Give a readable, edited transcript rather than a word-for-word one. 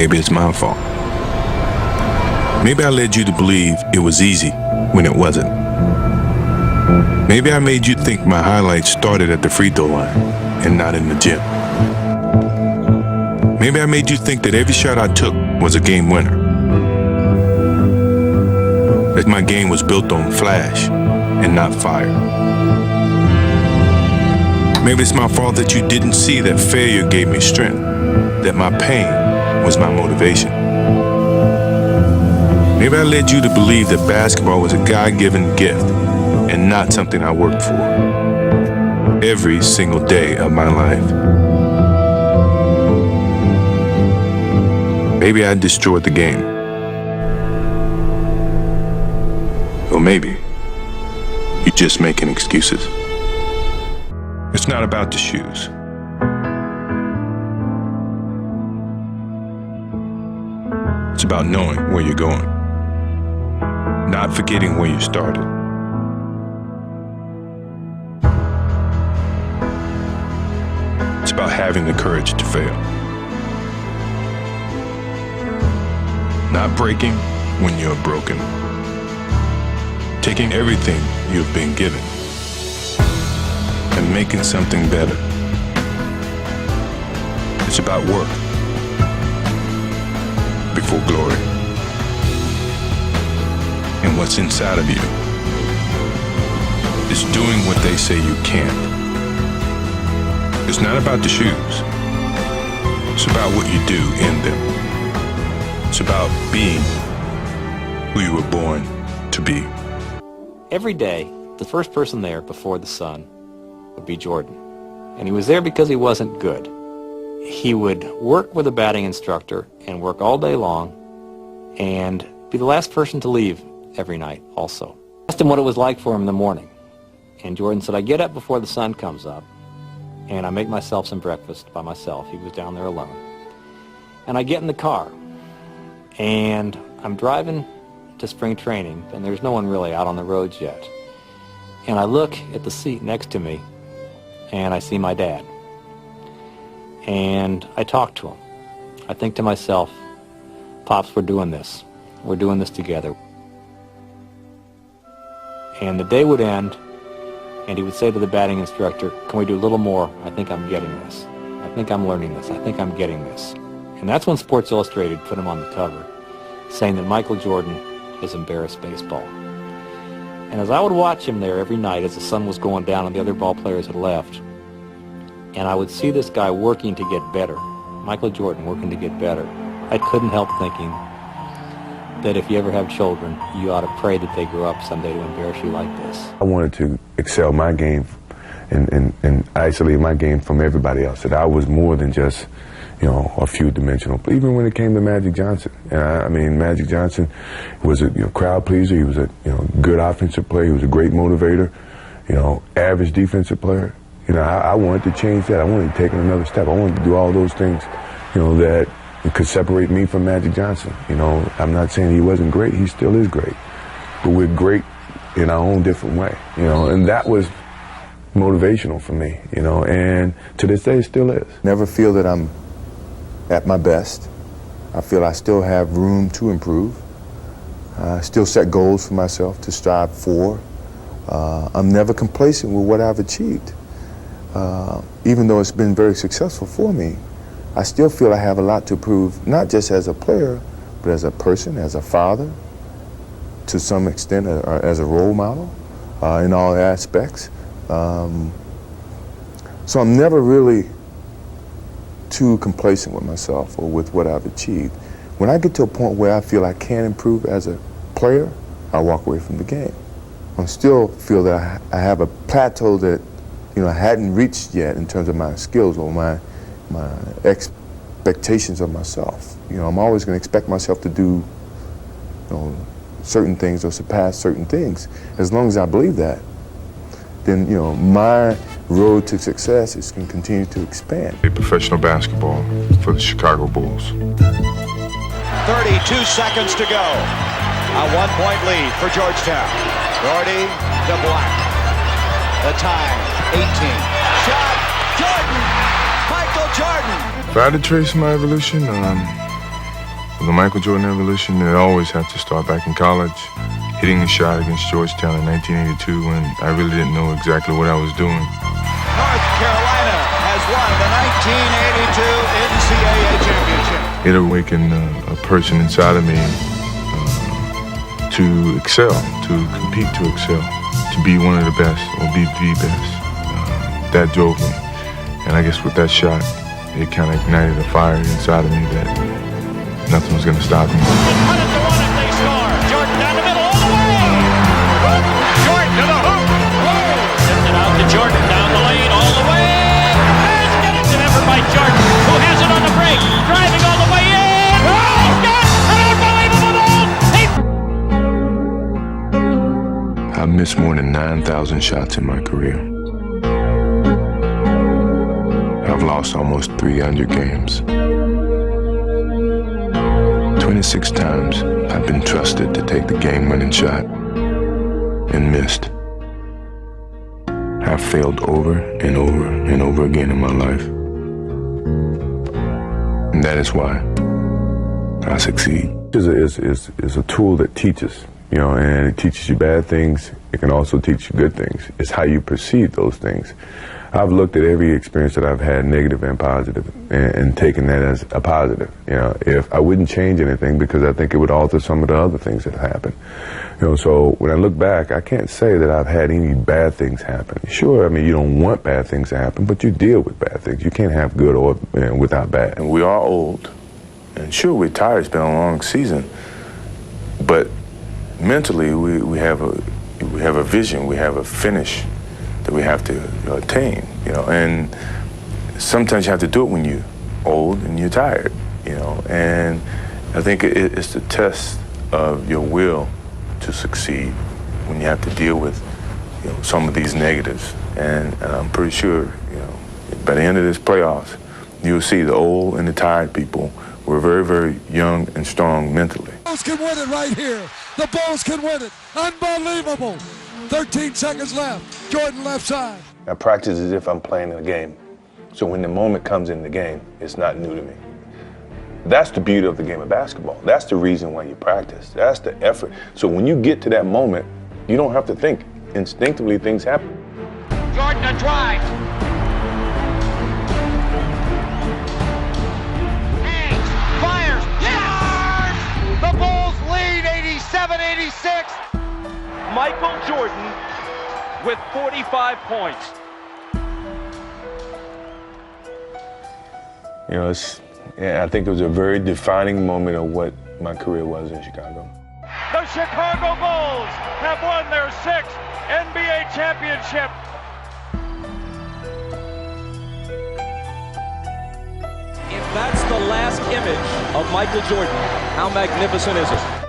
Maybe it's my fault. Maybe I led you to believe it was easy when it wasn't. Maybe I made you think my highlights started at the free throw line and not in the gym. Maybe I made you think that every shot I took was a game winner. That my game was built on flash and not fire. Maybe it's my fault that you didn't see that failure gave me strength, that my pain was my motivation. Maybe I led you to believe that basketball was a God-given gift and not something I worked for every single day of my life. Maybe I destroyed the game. Or maybe you're just making excuses. It's not about the shoes. It's about knowing where you're going, not forgetting where you started. It's about having the courage to fail. Not breaking when you're broken. Taking everything you've been given and making something better. It's about work before glory. And what's inside of you is doing what they say you can't. It's not about the shoes. It's about what you do in them. It's about being who you were born to be. Every day, the first person there before the sun would be Jordan. And he was there because he wasn't good. He would work with a batting instructor and work all day long and be the last person to leave every night also. I asked him what it was like for him in the morning. And Jordan said, I get up before the sun comes up and I make myself some breakfast by myself. He was down there alone. And I get in the car and I'm driving to spring training, and there's no one really out on the roads yet. And I look at the seat next to me, and I see my dad. And I talk to him. I think to myself, Pops, we're doing this. We're doing this together. And the day would end, and he would say to the batting instructor, can we do a little more? I think I'm getting this. I think I'm learning this. I think I'm getting this. And that's when Sports Illustrated put him on the cover, saying that Michael Jordan has embarrassed baseball. And as I would watch him there every night as the sun was going down and the other ball players had left, and I would see this guy working to get better, Michael Jordan working to get better, I couldn't help thinking that if you ever have children, you ought to pray that they grow up someday to embarrass you like this. I wanted to excel my game and isolate my game from everybody else, that I was more than just a few-dimensional. Even when it came to Magic Johnson, and I mean, Magic Johnson was a crowd pleaser. He was a good offensive player. He was a great motivator. Average defensive player. I wanted to change that. I wanted to take another step. I wanted to do all those things, that could separate me from Magic Johnson. I'm not saying he wasn't great. He still is great, but we're great in our own different way. And that was motivational for me. And to this day, it still is. Never feel that I'm at my best. I feel I still have room to improve. I still set goals for myself to strive for. I'm never complacent with what I've achieved. Even though it's been very successful for me, I still feel I have a lot to prove, not just as a player, but as a person, as a father, to some extent, as a role model in all aspects. So I'm never really too complacent with myself or with what I've achieved. When I get to a point where I feel I can improve as a player, I walk away from the game. I still feel that I have a plateau that I hadn't reached yet in terms of my skills or my expectations of myself. I'm always going to expect myself to do certain things or surpass certain things. As long as I believe that, then my road to success is going to continue to expand. Professional basketball for the Chicago Bulls. 32 seconds to go. A 1-point lead for Georgetown. Gordy to Black. The tie, 18. Shot, Jordan! Michael Jordan! If I had to trace my evolution, The Michael Jordan evolution, it always has to start back in college, hitting a shot against Georgetown in 1982 when I really didn't know exactly what I was doing. North Carolina has won the 1982 NCAA championship. It awakened a person inside of me to excel, to compete to excel, to be one of the best or be the best. That drove me. And I guess with that shot, it kind of ignited a fire inside of me that nothing was going to stop me. 100-1 if they score. Jordan down the middle all the way. Jordan to the hoop. Sends it out to Jordan down the lane all the way. It's getting an effort by Jordan, who has it on the break, driving all the way in. He's got an unbelievable goal. I've missed more than 9,000 shots in my career. I've lost almost 300 games. 26 times I've been trusted to take the game-winning shot and missed. I've failed over and over and over again in my life. And that is why I succeed. Is a tool that teaches, you know, and it teaches you bad things. It can also teach you good things. It's how you perceive those things. I've looked at every experience that I've had, negative and positive, and taken that as a positive. You know, if I wouldn't change anything because I think it would alter some of the other things that happened. You know, so when I look back, I can't say that I've had any bad things happen. Sure, I mean, you don't want bad things to happen, but you deal with bad things. You can't have good or without bad. And we are old, and sure, we're tired. It's been a long season, but mentally, we have a vision. We have a finish that we have to attain, you know, and sometimes you have to do it when you're old and you're tired, you know, and I think it's the test of your will to succeed when you have to deal with, you know, some of these negatives, and I'm pretty sure, you know, by the end of this playoffs, you'll see the old and the tired people were very, very young and strong mentally. The Bulls can win it right here. The Bulls can win it. Unbelievable. 13 seconds left. Jordan left side. I practice as if I'm playing in a game. So when the moment comes in the game, it's not new to me. That's the beauty of the game of basketball. That's the reason why you practice. That's the effort. So when you get to that moment, you don't have to think. Instinctively, things happen. Jordan a drive. Hangs, fires, yes! The Bulls lead 87-86. Michael Jordan with 45 points. You know, I think it was a very defining moment of what my career was in Chicago. The Chicago Bulls have won their 6th NBA championship. If that's the last image of Michael Jordan, how magnificent is it?